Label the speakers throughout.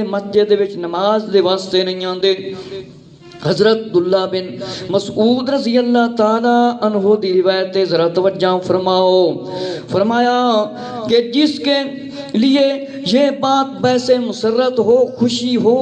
Speaker 1: مسجد وچ نماز دے واسطے نہیں آندے۔ حضرت عبداللہ بن مسعود رضی اللہ تعالی عنہ دی روایت ذرا توجہ فرماؤ، فرمایا کہ جس کے لیے یہ بات ویسے مسرت ہو، خوشی ہو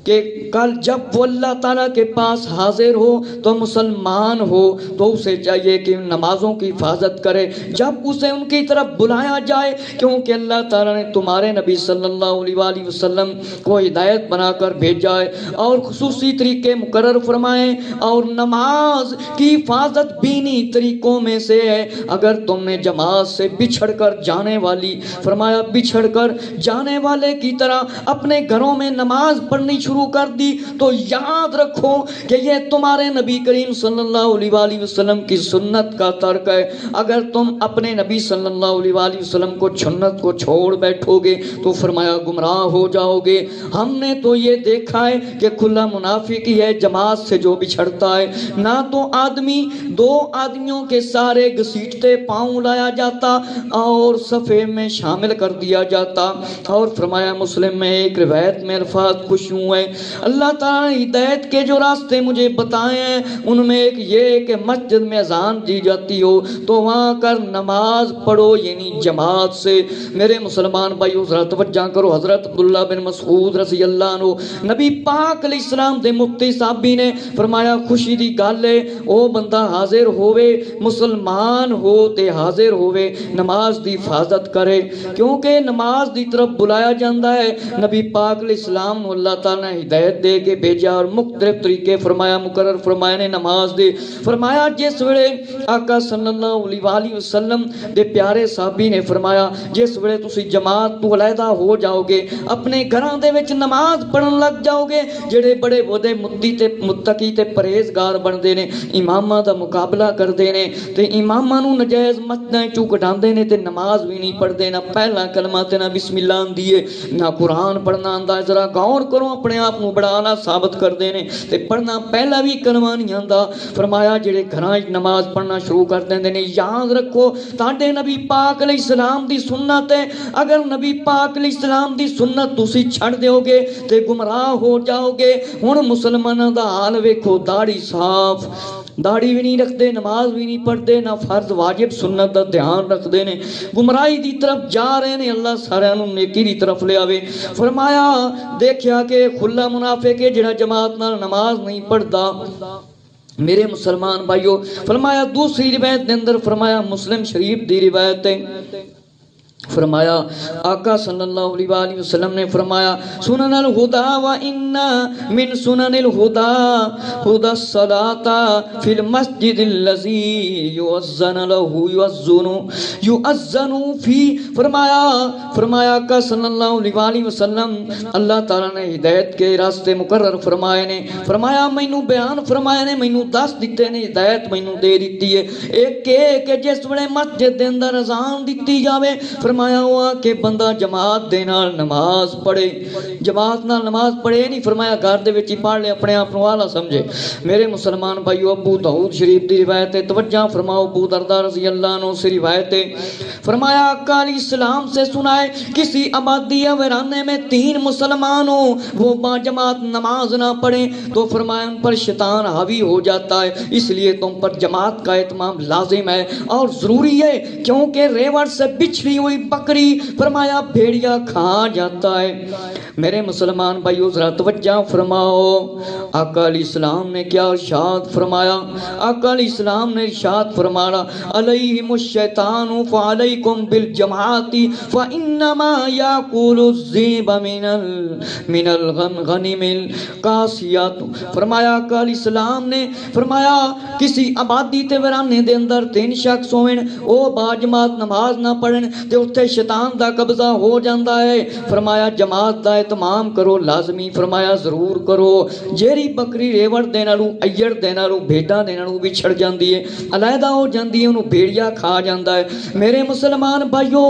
Speaker 1: کہ کل جب وہ اللہ تعالیٰ کے پاس حاضر ہو تو مسلمان ہو تو اسے چاہیے کہ نمازوں کی حفاظت کرے جب اسے ان کی طرف بلایا جائے، کیونکہ اللہ تعالیٰ نے تمہارے نبی صلی اللہ علیہ وآلہ وسلم کو ہدایت بنا کر بھیجا ہے اور خصوصی طریقے مقرر فرمائے، اور نماز کی حفاظت بینی طریقوں میں سے ہے۔ اگر تم نے جماعت سے بچھڑ کر جانے والی، فرمایا بچھڑ کر جانے والے کی طرح اپنے گھروں میں نماز پڑھنی شروع کر دی تو یاد رکھو کہ یہ تمہارے نبی کریم صلی اللہ علیہ وآلہ وسلم کی سنت کا ترک ہے۔ اگر تم اپنے نبی صلی اللہ علیہ وآلہ وسلم کو سنت کو چھوڑ بیٹھو گے تو فرمایا گمراہ ہو جاؤ گے۔ ہم نے تو یہ دیکھا ہے کہ کھلا منافق ہی ہے جماعت سے جو بچھڑتا ہے، نہ تو آدمی دو آدمیوں کے سارے گھسیٹتے پاؤں لایا جاتا اور صفے میں شامل کر دیا جاتا۔ اور فرمایا مسلم میں ایک روایت میں الفاظ کچھ یوں ہے، اللہ تعالیٰ نے ہدایت کے جو راستے مجھے بتائے ہیں ان میں ایک یہ کہ مسجد میں اذان دی جاتی ہو تو وہاں کر نماز پڑھو، یعنی جماعت سے۔ میرے مسلمان بھائیو ذرا توجہ کرو، حضرت عبداللہ بن مسعود رضی اللہ عنہ نبی پاک علیہ السلام دے مفتی صحابی نے فرمایا خوشی دی گل ہے او بندہ حاضر ہوئے، مسلمان ہو تے حاضر ہوئے، نماز دی حفاظت کرے، کیونکہ نماز دی طرف بلایا جاندہ ہے۔ نبی پاک علیہ السلام اللہ تعالیٰ نے ہدایت دے کے بھیجا اور مختلف طریقے فرمایا مقرر فرمایا نے نماز دے۔ فرمایا جس ویلے آقا صلی اللہ علیہ وآلہ وسلم دے پیارے صحابی نے فرمایا جس ویلے تسی جماعت تو علیحدہ ہو جاؤ گے، اپنے گھراں دے وچ نماز پڑھن لگ جاؤ گے، جڑے بڑے بڑے متقی تے پرہیزگار بندے نے اماماں دا مقابلہ کردے نے تے اماماں نو نجائز مسجداں چوں کڈاندے نے تے نماز بھی نہیں پڑھدے، نہ پہلا کلمہ تے نہ بسم اللہ آندی ہے، نہ قرآن پڑھنا آندا ہے۔ ذرا غور کرو، اپنے آپ کو بڑا اعلیٰ ثابت کر دینے تے پڑھنا پہلا بھی کلمہ نہیں آندا۔ فرمایا جڑے گھراں وچ نماز پڑھنا شروع کر دیندے نے، یاد رکھو تہاڈے نبی پاک علیہ السلام دی سنت ہے، اگر نبی پاک علیہ السلام دی سنت تسی چھڑ دیو گے تے گمراہ ہو جاؤ گے۔ ہن مسلماناں دا حال ویکھو، داڑھی صاف، داڑھی بھی نہیں رکھتے، نماز بھی نہیں پڑھتے، نہ فرض واجب سنت دا دھیان رکھتے نے، گمراہی دی طرف جا رہے نے۔ اللہ سارے نوں نیکی دی طرف لے آوے۔ فرمایا دیکھیا کہ کھلا منافق ہے جڑا جماعت نال نماز نہیں پڑھدا۔ میرے مسلمان بھائیو فرمایا دوسری روایت دے اندر فرمایا مسلم شریف دی روایت ہے، فرمایا آقا صلی اللہ علیہ وآلہ وسلم نے فرمایا سنن الہدا و ان من سنن الہدا ہدا الصلاۃ فی المسجد الذی یؤذن له یؤذن فی۔ فرمایا آقا صلی اللہ علیہ وآلہ وسلم اللہ تعالیٰ نے ہدایت کے راستے مقرر فرمائے نے، فرمایا مینوں بیان فرمائے نے، مینوں دس دیتے نے، ہدایت مینوں دے دیتی ہے۔ ایک کہ جس ویلے مسجد دے اندر اذان دتی جاوے فرمایا ہوا کہ بندہ جماعت دے نال نماز پڑھے، جماعت نال نماز پڑھے نہیں، فرمایا گھر دے وچ ہی پڑھ لے، اپنے آپ نوں اعلیٰ سمجھے۔ میرے مسلمان بھائیو ابو داؤد شریف دی روایت ہے، توجہ فرماؤ، ابو درداء رضی اللہ عنہ سے روایت ہے، فرمایا آقا علیہ السلام سے سنائے کسی آبادی یا ویرانے میں 3 مسلمان ہوں، وہ با جماعت نماز نہ پڑھیں تو فرمایا ان پر شیطان حاوی ہو جاتا ہے، اس لیے تم پر جماعت کا اہتمام لازم ہے اور ضروری ہے، کیونکہ ریوڑ سے بچھڑی ہوئی بکری فرمایا بھیڑیا کھا جاتا ہے۔ میرے مسلمان بھائیو ذرا توجہ فرماؤ، آقا علیہ السلام نے کیا ارشاد فرمایا؟ آقا علیہ السلام نے ارشاد فرمایا علیہم الشیطان فعلیکم بالجماعت فانما یاکل الذئب من الغنم القاسیات۔ فرمایا آقا علیہ السلام نے فرمایا کسی آبادی تے ویرانے دے اندر 3 شخص ہوئن، او با جماعت نماز نہ پڑھن تے اتھے شیطان دا قبضہ ہو جاندہ ہے، فرمایا جماعت دا اہتمام کرو، لازمی فرمایا ضرور کرو۔ جیری بکری ریوڑ دے نالوں ایڑ دے نالوں بھیڈاں دے نالوں بچھڑ جاندی ہے، علیحدہ ہو جاندی ہے، انہوں بھیڑیا کھا جاندہ ہے۔ میرے مسلمان بھائیو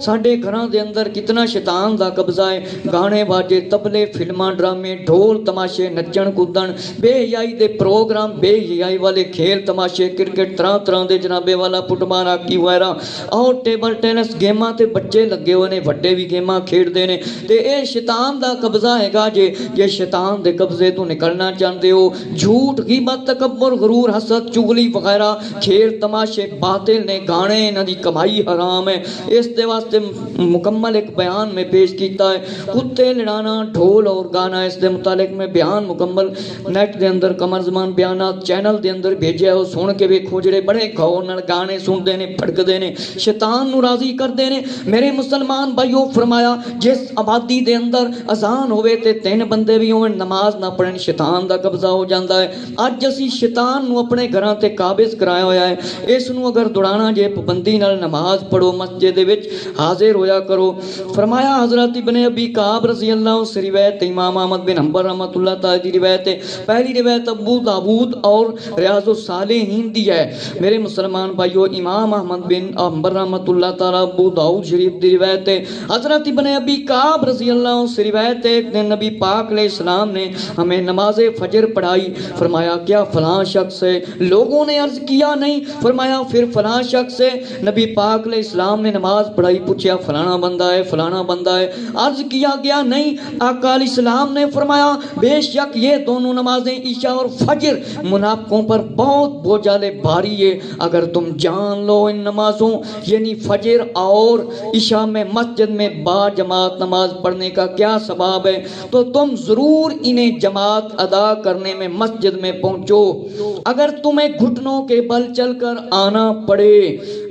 Speaker 1: ساڈے گھراں دے اندر کتنا شیطان دا قبضہ ہے، گانے باجے تبلے فلماں ڈرامے ڈھول تماشے نچن کودن بے حیائی دے پروگرام، بے حیائی والے کھیل تماشے، کرکٹ طرح طرح دے جنابے والا فٹ بال ہاکی وغیرہ اور ٹیبل ٹینس گیم ਗੇਮਾਂ ਤੇ ਬੱਚੇ ਲੱਗੇ ਹੋਏ ਨੇ, ਵੱਡੇ ਵੀ ਗੇਮਾਂ ਖੇਡਦੇ ਨੇ ਤੇ ਇਹ ਸ਼ੈਤਾਨ ਦਾ ਕਬਜ਼ਾ ਹੈਗਾ। ਜੇ ਸ਼ੈਤਾਨ ਦੇ ਕਬਜ਼ੇ ਤੋਂ ਨਿਕਲਣਾ ਚਾਹੁੰਦੇ ਹੋ, ਝੂਠ ਗੀਬਤ ਤਕੱਬਰ ਗਰੂਰ ਹਸਦ ਚੁਗਲੀ ਵਗੈਰਾ ਖੇਲ ਤਮਾਸ਼ੇ ਬਾਤਿਲ ਨੇ, ਗਾਣੇ ਇਹਨਾਂ ਦੀ ਕਮਾਈ ਹਰਾਮ ਹੈ। ਇਸ ਦੇ ਵਾਸਤੇ ਮੁਕੰਮਲ ਇੱਕ ਬਿਆਨ میں پیش کیتا ہے، کتے لڑانا ڈھول اور گانا، اس دے متعلق میں بیان مکمل نیٹ دے اندر قمر زمان بیانات چینل دے اندر بھیجیا ہے، سن کے ویکھو جڑے بڑے غور نال گانے سنتے نے، پھڑکدے نے، شیطان نو راضی کردے نے۔ میرے مسلمان بھائیو فرمایا جس آبادی دے اندر اذان ہوئے تے 3 بندے بھی ہوئے نماز نہ پڑھن، شیطان دا قبضہ ہو جاندا ہے۔ اج اسی شیطان نو اپنے گھراں تے قابض کرایا ہویا ہے، اس نو اگر دوڑانا جے پابندی نال نماز پڑھو، مسجد دے وچ حاضر ہویا کرو۔ فرمایا حضرت ابن ابی کعب رضی اللہ عنہ سے روایت، امام احمد بن حنبل رحمۃ اللہ تعالی کی روایت ہے، پہلی روایت ابو داؤد اور ریاض الصالحین دی ہے۔ میرے مسلمان بھائیو امام احمد بن حنبل رحمۃ اللہ تعالی ابو داؤد شریف دی روایت ہے، حضرت ابن ابی کعب رضی اللہ عنہ سے روایت ہے، ایک دن نبی پاک علیہ السلام نے ہمیں نماز فجر پڑھائی، فرمایا کیا فلاں شخص ہے؟ لوگوں نے عرض کیا نہیں، فرمایا پھر فلاں شخص ہے؟ نبی پاک علیہ السلام نے نماز پڑھائی، پوچھا فلانا بندہ ہے، فلانا بندہ ہے؟ عرض کیا گیا نہیں۔ آقا علیہ السلام نے فرمایا بے شک یہ دونوں نمازیں عشاء اور فجر منافقوں پر بہت بوجھال بھاری ہے، اگر تم جان لو ان نمازوں یعنی فجر اور عشاء میں مسجد میں با جماعت نماز پڑھنے کا کیا ثواب ہے تو تم ضرور انہیں جماعت ادا کرنے میں مسجد میں پہنچو، اگر تمہیں گھٹنوں کے بل چل کر آنا پڑے۔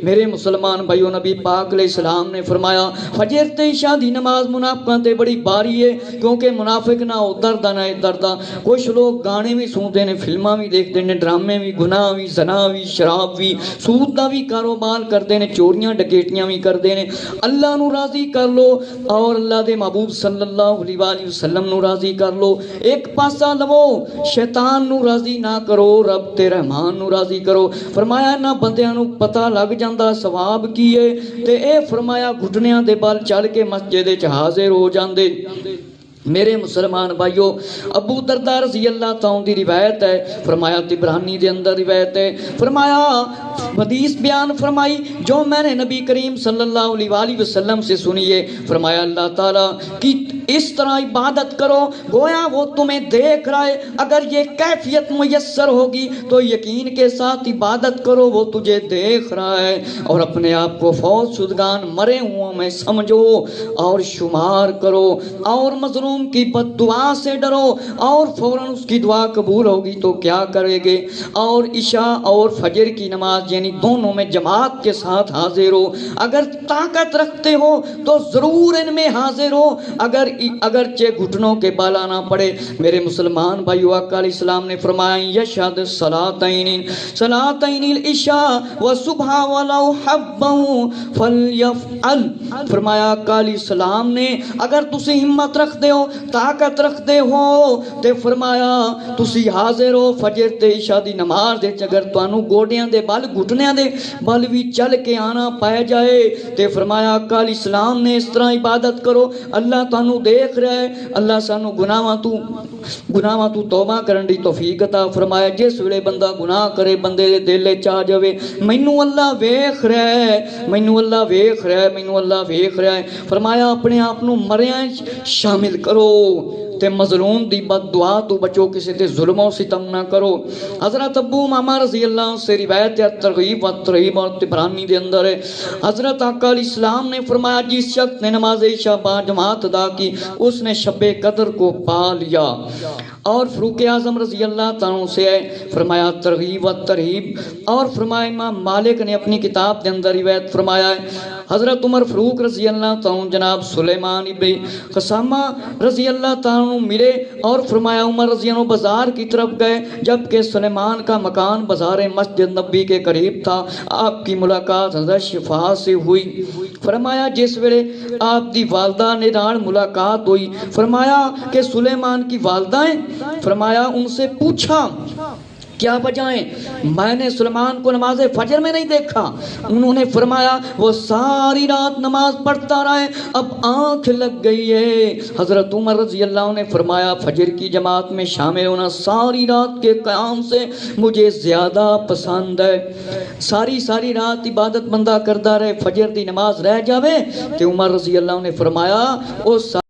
Speaker 1: میرے مسلمان بھائیو نبی پاک علیہ السلام نے فرمایا فجر تے عشاء دی نماز منافقاں تے بڑی باری ہے، کیونکہ منافق نہ ادھر دا نہ ادھر دا۔ کچھ لوگ گانے بھی سنتے نے، فلماں بھی دیکھتے نے، ڈرامے بھی، گناہ بھی، زنا بھی، شراب بھی، سود دا بھی کاروبار کرتے نے، چوریاں ڈکیٹیاں بھی کرتے نے۔ اللہ نو راضی کر لو اور اللہ دے محبوب صلی اللہ علیہ وآلہ وسلم نو راضی کر لو، ایک پاسا لو، شیطان نو راضی نہ کرو، رب تے رحمان نو راضی کرو۔ فرمایا نہ بندیاں نو پتہ لگ جاندا ثواب کی ہے تے اے فرمایا گھٹنیاں دے بال چل کے مسجد وچ حاضر ہو جاندے۔ میرے مسلمان بھائیو ابو درداء رضی اللہ تعالیٰ دی روایت ہے، فرمایا طبرانی دے اندر روایت ہے، فرمایا حدیث بیان فرمائی جو میں نے نبی کریم صلی اللہ علیہ وآلہ وسلم سے سنی ہے، فرمایا اللہ تعالیٰ کی اس طرح عبادت کرو گویا وہ تمہیں دیکھ رہا ہے، اگر یہ کیفیت میسر ہوگی تو یقین کے ساتھ عبادت کرو وہ تجھے دیکھ رہا ہے، اور اپنے آپ کو فوت شدگان مرے ہوں میں سمجھو اور شمار کرو، اور مظلوم کی بد دعا سے ڈرو، اور فوراً اس کی دعا قبول ہوگی تو کیا کرے گے، اور عشاء اور فجر کی نماز یعنی دونوں میں جماعت کے ساتھ حاضر ہو، اگر طاقت رکھتے ہو تو ضرور ان میں حاضر ہو، اگرچہ گھٹنوں کے بالا نہ پڑے۔ میرے مسلمان بھائیو آقا علیہ السلام نے فرمایا یشہد صلاتین العشاء والصبح ولو حبا فلیفعل، فرمایا آقا علیہ السلام نے اگر تسی ہمت رکھتے ہو، طاقت رکھتے ہو تے فرمایا تسی حاضر ہو فجر تے عشاء دی نماز دے، اگر تانوں گوڈیاں دے بل گھٹنیاں دے بل بھی چل کے آنا پائے جائے تے فرمایا آقا علیہ السلام نے اس طرح عبادت کرو، اللہ تانوں دیکھ رہا ہے، اللہ سانوں گناہاں تو توبہ کرن دی توفیق عطا فرمایا۔ جس ویلے بندہ گناہ کرے بندے دے دل وچ آ جاوے مینوں اللہ ویکھ رہا ہے، مینوں اللہ ویکھ رہا ہے، مینوں اللہ ویکھ رہا ہے، فرمایا اپنے آپ نو مریاں شامل کرو تے مظلوم دی بد دعا تو بچو، کسی تے ظلم و ستم نہ کرو۔ حضرت ابو امامہ رضی اللہ عنہ سے روایت ہے ترغیب و ترہیب اور طبرانی دے اندر ہے، حضرت آقا علیہ السلام نے فرمایا جس شخص نے نماز عشاء با جماعت ادا کی اس نے شب قدر کو پا لیا۔ اور فاروق اعظم رضی اللہ تعالیٰ سے ہے، فرمایا ترغیب و ترہیب، اور فرمایا امام مالک نے اپنی کتاب دے اندر روایت فرمایا ہے حضرت عمر فاروق رضی اللہ تعالیٰ جناب سلیمان ابن قسامہ رضی اللہ تعالیٰ ملے اور فرمایا عمر رضی اللہ بازار کی طرف گئے، جبکہ سلیمان کا مکان بازار مسجد نبی کے قریب تھا۔ آپ کی ملاقات حضرت شفاعہ سے ہوئی، فرمایا جس ویلے آپ دی والدہ نے نال ملاقات ہوئی، فرمایا کہ سلیمان کی والدہ ہیں، فرمایا ان سے پوچھا کیا وجہیں؟ میں نے سلیمان کو نماز فجر میں نہیں دیکھا. انہوں نے فرمایا وہ ساری رات نماز پڑھتا رہے، اب آنکھ لگ گئی ہے. حضرت عمر رضی اللہ عنہ نے فرمایا فجر کی جماعت میں شامل ہونا ساری رات کے قیام سے مجھے زیادہ پسند ہے. ساری رات عبادت بندہ کرتا رہے، فجر دی نماز رہ جاوے کہ عمر رضی اللہ عنہ نے فرمایا